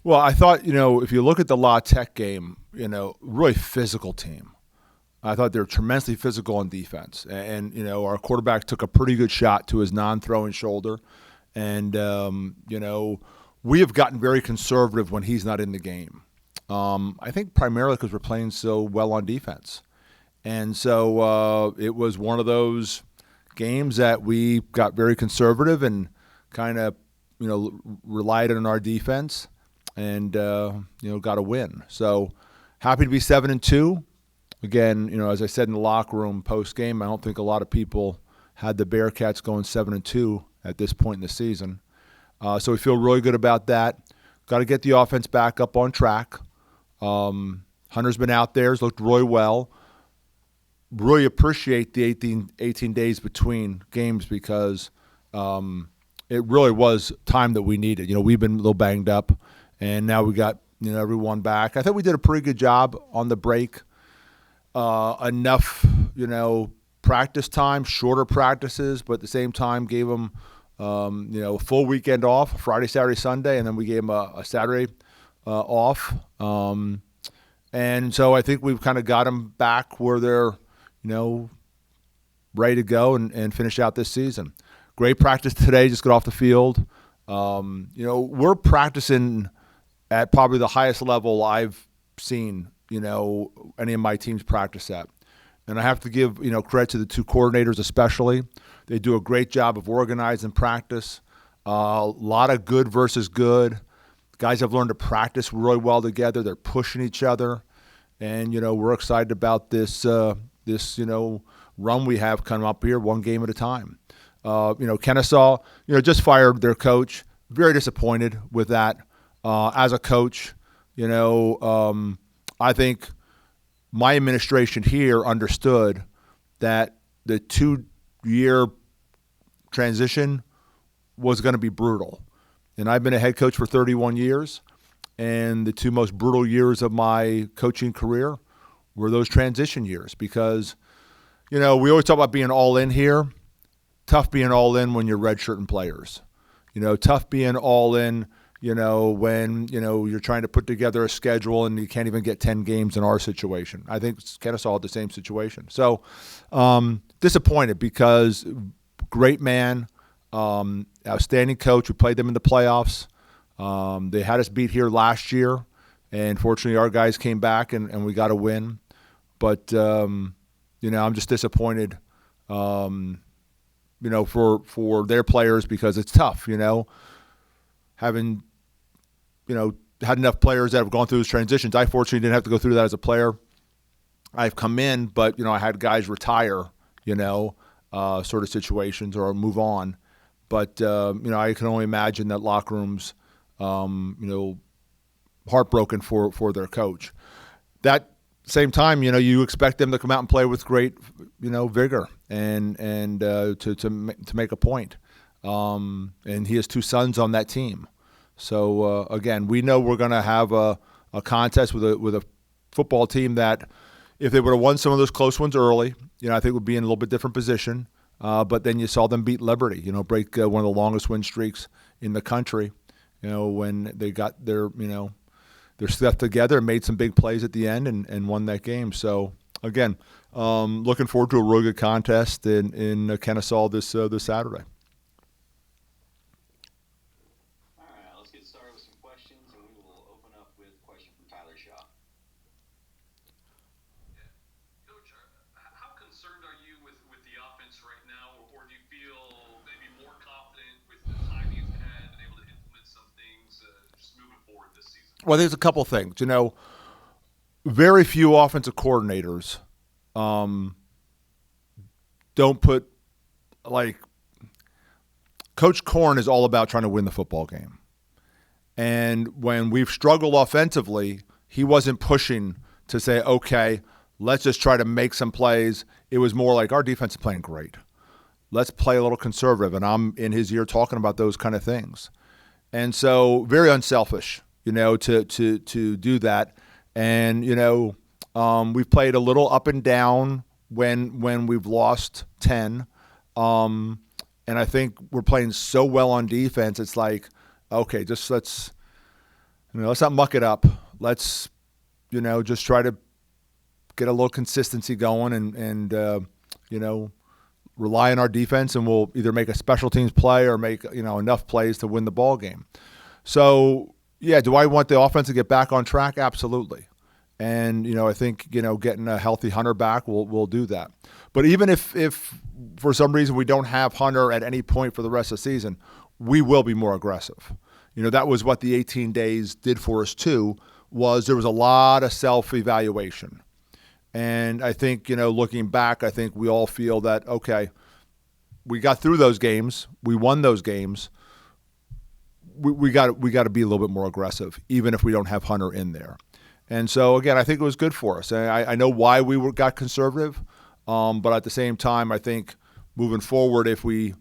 Well, I thought, if you look at the La Tech game, really physical team. I thought they were tremendously physical on defense. Our quarterback took a pretty good shot to his non-throwing shoulder. And, we have gotten very conservative when he's not in the game. I think primarily because we're playing so well on defense. And so it was one of those games that we got very conservative and kind of, relied on our defense and, got a win. So happy to be 7-2. Again, as I said in the locker room post-game, I don't think a lot of people had the Bearkats going 7-2 at this point in the season. So we feel really good about that. Got to get the offense back up on track. Hunter's been out there. He's looked really well. Really appreciate the 18 days between games because it really was time that we needed. We've been a little banged up, and now we got everyone back. I think we did a pretty good job on the break. Enough, practice time, shorter practices, but at the same time gave them, a full weekend off, Friday, Saturday, Sunday, and then we gave them a Saturday off. And so I think we've kind of got them back where they're, ready to go and finish out this season. Great practice today, just got off the field. We're practicing at probably the highest level I've seen, any of my teams practice at. And I have to give, credit to the two coordinators especially. They do a great job of organizing practice. A lot of good versus good. Guys have learned to practice really well together. They're pushing each other. And, we're excited about this, run we have coming up here, one game at a time. Kennesaw, just fired their coach. Very disappointed with that. As a coach, I think my administration here understood that the 2-year transition was going to be brutal. And I've been a head coach for 31 years, and the two most brutal years of my coaching career were those transition years because, we always talk about being all in here. Tough being all in when you're redshirting players. Tough being all in, when, you're trying to put together a schedule and you can't even get 10 games in our situation. I think Kennesaw had the same situation. So disappointed because great man, outstanding coach. We played them in the playoffs. They had us beat here last year, and fortunately our guys came back and we got a win. But, I'm just disappointed, for their players because it's tough, having, had enough players that have gone through those transitions. I fortunately didn't have to go through that as a player. I've come in, but, I had guys retire, sort of situations or move on. But, I can only imagine that locker rooms, heartbroken for their coach. That same time, you expect them to come out and play with great, vigor and to make a point. And he has two sons on that team. So, again, we know we're going to have a contest with a football team that if they would have won some of those close ones early, I think would be in a little bit different position. But then you saw them beat Liberty, break one of the longest win streaks in the country, when they got their stuff together and made some big plays at the end and won that game. So, again, looking forward to a really good contest in Kennesaw this Saturday. Well, there's a couple of things. Very few offensive coordinators don't put Coach Korn is all about trying to win the football game. And when we've struggled offensively, he wasn't pushing to say, okay, let's just try to make some plays. It was more like our defense is playing great. Let's play a little conservative. And I'm in his ear talking about those kind of things. And so very unselfish. To do that. And, we've played a little up and down when we've lost 10. And I think we're playing so well on defense. It's like, okay, just let's let's not muck it up. Let's, just try to get a little consistency going and rely on our defense, and we'll either make a special teams play or make, enough plays to win the ball game. So, yeah, do I want the offense to get back on track? Absolutely. And, I think, getting a healthy Hunter back will do that. But even if for some reason we don't have Hunter at any point for the rest of the season, we will be more aggressive. That was what the 18 days did for us too, was there was a lot of self-evaluation. And I think, looking back, I think we all feel that, okay, we got through those games. We won those games. We got to be a little bit more aggressive, even if we don't have Hunter in there. And so, again, I think it was good for us. I know why we got conservative, but at the same time, I think moving forward, if we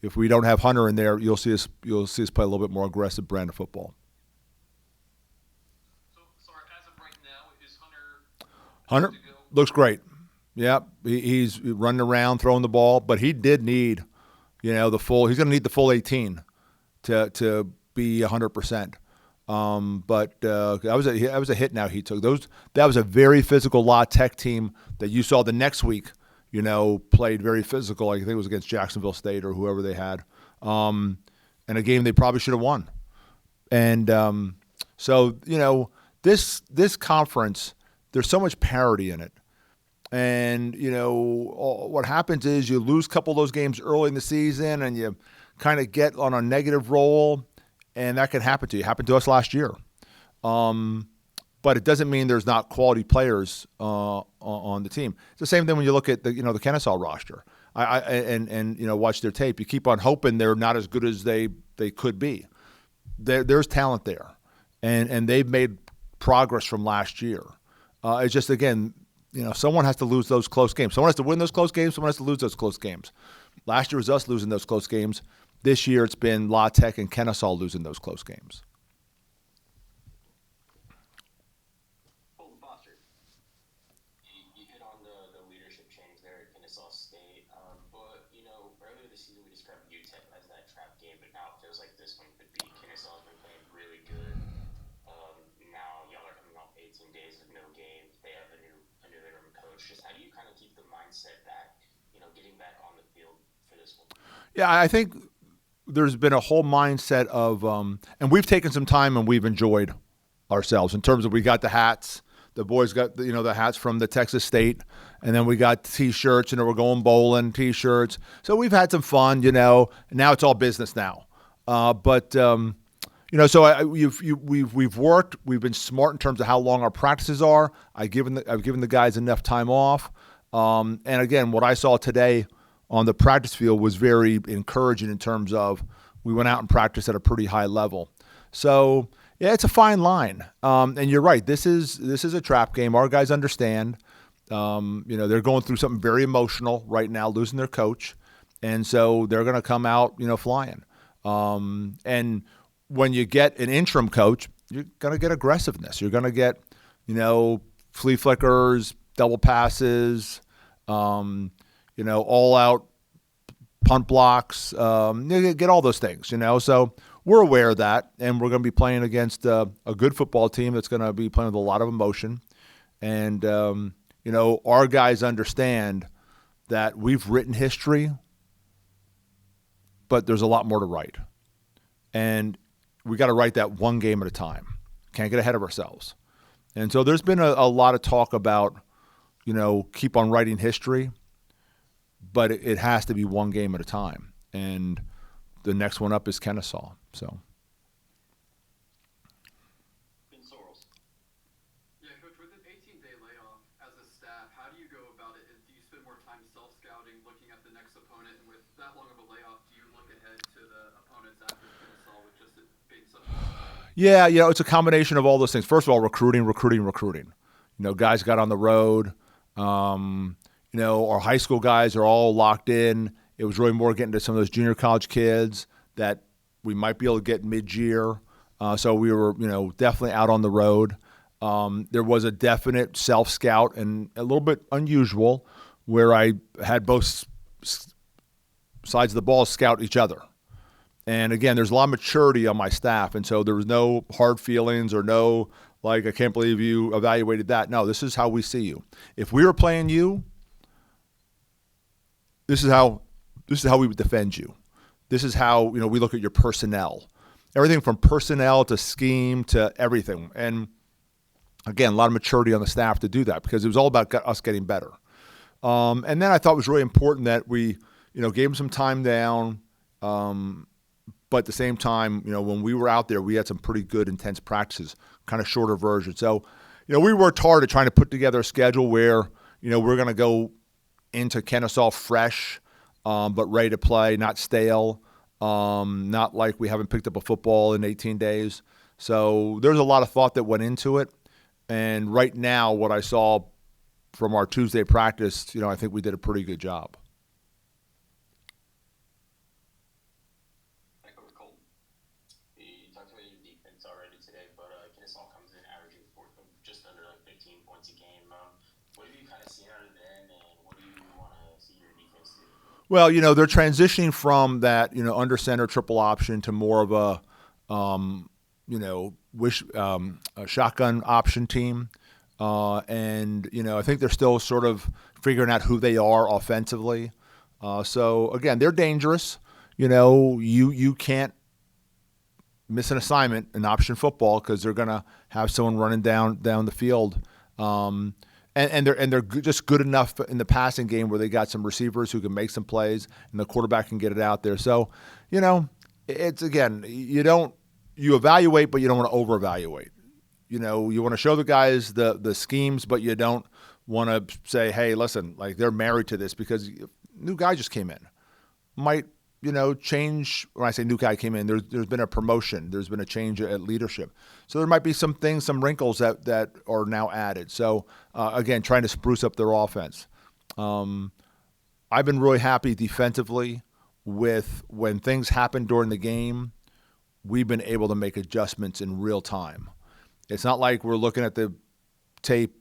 don't have Hunter in there, you'll see us play a little bit more aggressive brand of football. So, as of right now, is Hunter looks great. Yeah, he's running around, throwing the ball, but he did need, the full. He's going to need the full 18 to be 100%. But that was a hit. Now he took those. That was a very physical La Tech team that you saw the next week. Played very physical. I think it was against Jacksonville State or whoever they had, and a game they probably should have won. And so this conference, there's so much parity in it. And, what happens is you lose a couple of those games early in the season and you kind of get on a negative roll, and that can happen to you. It happened to us last year. But it doesn't mean there's not quality players on the team. It's the same thing when you look at the Kennesaw roster and watch their tape. You keep on hoping they're not as good as they could be. There's talent there, and they've made progress from last year. It's just, again, someone has to lose those close games. Someone has to win those close games. Someone has to lose those close games. Last year was us losing those close games. This year it's been La Tech and Kennesaw losing those close games. You hit on the leadership change there at Kennesaw State. But, earlier this season we described UTEP as that trap game, but now it feels like this one could be. Kennesaw's been playing really good. Now y'all are coming off 18 days of no games. They have a new interim coach. Just how do you kind of keep the mindset back, getting back on the field for this one? Yeah, I think there's been a whole mindset of, and we've taken some time and we've enjoyed ourselves in terms of we got the hats. The boys got the hats from the Texas State, and then we got T-shirts, and we're going bowling T-shirts. So we've had some fun, and now it's all business now. So we've worked. We've been smart in terms of how long our practices are. I've given the guys enough time off. And again, what I saw today on the practice field was very encouraging in terms of we went out and practiced at a pretty high level. So yeah, it's a fine line. And you're right. This is a trap game. Our guys understand. They're going through something very emotional right now, losing their coach, and so they're going to come out, flying. And when you get an interim coach, you're going to get aggressiveness. You're going to get, flea flickers, double passes, all out punt blocks. You get all those things, So we're aware of that, and we're going to be playing against a good football team that's going to be playing with a lot of emotion. And, our guys understand that we've written history, but there's a lot more to write. And we got to write that one game at a time. Can't get ahead of ourselves. And so there's been a lot of talk about, keep on writing history, but it has to be one game at a time. And the next one up is Kennesaw. So. Yeah, Coach, with an 18-day layoff as a staff, how do you go about it? Do you spend more time self-scouting, looking at the next opponent? And with that long of a layoff, do you look ahead to the opponents after Kennesaw with just it being such a... Yeah, it's a combination of all those things. First of all, recruiting. Guys got on the road. Our high school guys are all locked in. It was really more getting to some of those junior college kids that we might be able to get mid-year. So we were, definitely out on the road. There was a definite self-scout and a little bit unusual where I had both sides of the ball scout each other. And again, there's a lot of maturity on my staff. And so there was no hard feelings or no, like, I can't believe you evaluated that. No, this is how we see you. If we were playing you, this is how we would defend you. This is how, we look at your personnel. Everything from personnel to scheme to everything. And again, a lot of maturity on the staff to do that because it was all about us getting better. And then I thought it was really important that we, gave them some time down. But at the same time, when we were out there, we had some pretty good intense practices, kind of shorter versions. So, we worked hard at trying to put together a schedule where, we're going to go into Kennesaw fresh, but ready to play, not stale, not like we haven't picked up a football in 18 days. So there's a lot of thought that went into it. And right now, what I saw from our Tuesday practice, I think we did a pretty good job. You talked about your defense already today, but Kennesaw comes in averaging just under 15 points a game. What have you kind of seen out of them, and what do you want to see your defense do? Well, they're transitioning from that, under center triple option to more of a, a shotgun option team. And I think they're still sort of figuring out who they are offensively. So again, they're dangerous. You can't miss an assignment in option football because they're going to have someone running down the field. And they're just good enough in the passing game where they got some receivers who can make some plays and the quarterback can get it out there. So, it's, again, you evaluate, but you don't want to over-evaluate. You want to show the guys the schemes, but you don't want to say, hey, listen, like, they're married to this because new guy just came in. Might, change. When I say new guy came in, there's been a promotion. There's been a change at leadership. So there might be some things, some wrinkles that are now added. So, again, trying to spruce up their offense. I've been really happy defensively with when things happen during the game, we've been able to make adjustments in real time. It's not like we're looking at the tape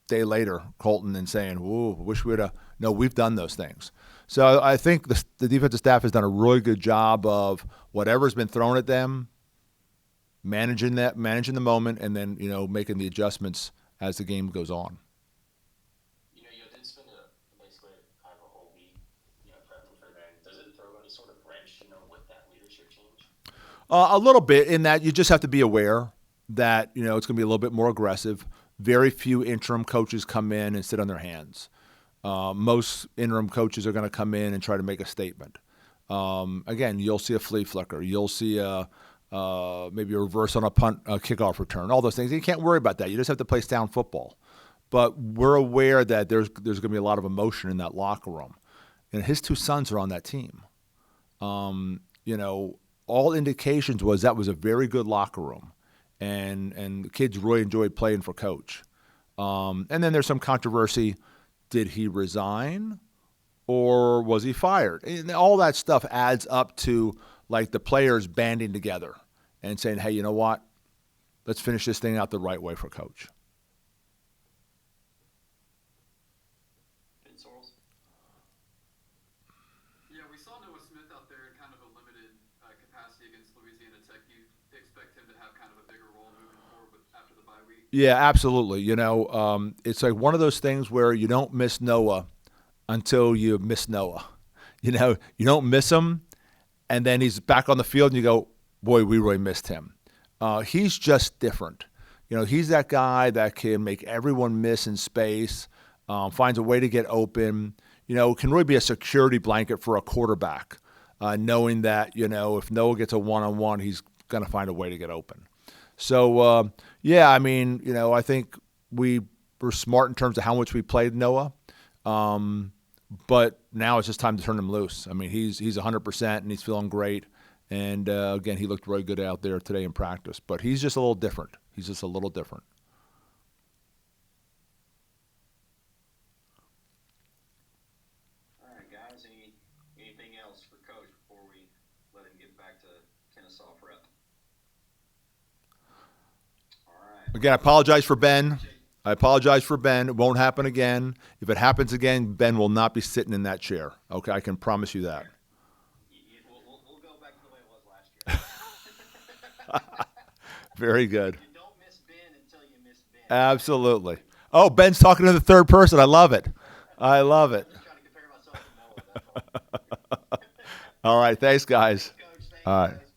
day later, Colton, and saying, "Ooh, wish we'd have." No, we've done those things. So I think the defensive staff has done a really good job of whatever's been thrown at them, managing the moment, and then making the adjustments as the game goes on. You did spend basically kind of a whole week, prepping for them. Does it throw any sort of wrench, with that leadership change? A little bit, in that you just have to be aware that it's going to be a little bit more aggressive. Very few interim coaches come in and sit on their hands. Most interim coaches are going to come in and try to make a statement. Again, you'll see a flea flicker. You'll see maybe a reverse on a punt, a kickoff return, all those things. You can't worry about that. You just have to play sound football. But we're aware that there's going to be a lot of emotion in that locker room. And his two sons are on that team. All indications was that was a very good locker room. And the kids really enjoyed playing for Coach. And then there's some controversy. Did he resign or was he fired? And all that stuff adds up to, like, the players banding together and saying, hey, you know what? Let's finish this thing out the right way for Coach. Yeah, we saw Noah Smith out there in kind of a limited capacity against Louisiana Tech. Do you expect him to have kind of a bigger role moving forward after the bye week? Yeah, absolutely. It's like one of those things where you don't miss Noah until you miss Noah. You don't miss him, and then he's back on the field, and you go, boy, we really missed him. He's just different. He's that guy that can make everyone miss in space, finds a way to get open, can really be a security blanket for a quarterback, knowing that, if Noah gets a one-on-one, he's going to find a way to get open. So, I think we were smart in terms of how much we played Noah. But now it's just time to turn him loose. I mean, he's 100% and he's feeling great. And, again, he looked really good out there today in practice. But he's just a little different. All right, guys, anything else for Coach before we let him get back to Kennesaw prep? All right. Again, I apologize for Ben. It won't happen again. If it happens again, Ben will not be sitting in that chair. Okay, I can promise you that. We'll go Very good. You don't miss Ben until you miss Ben. Absolutely. Oh, Ben's talking to the third person. I love it. I love it. I'm just trying to compare myself to Noah. That's all. All right. Thanks, guys. Coach, thank All you right. guys.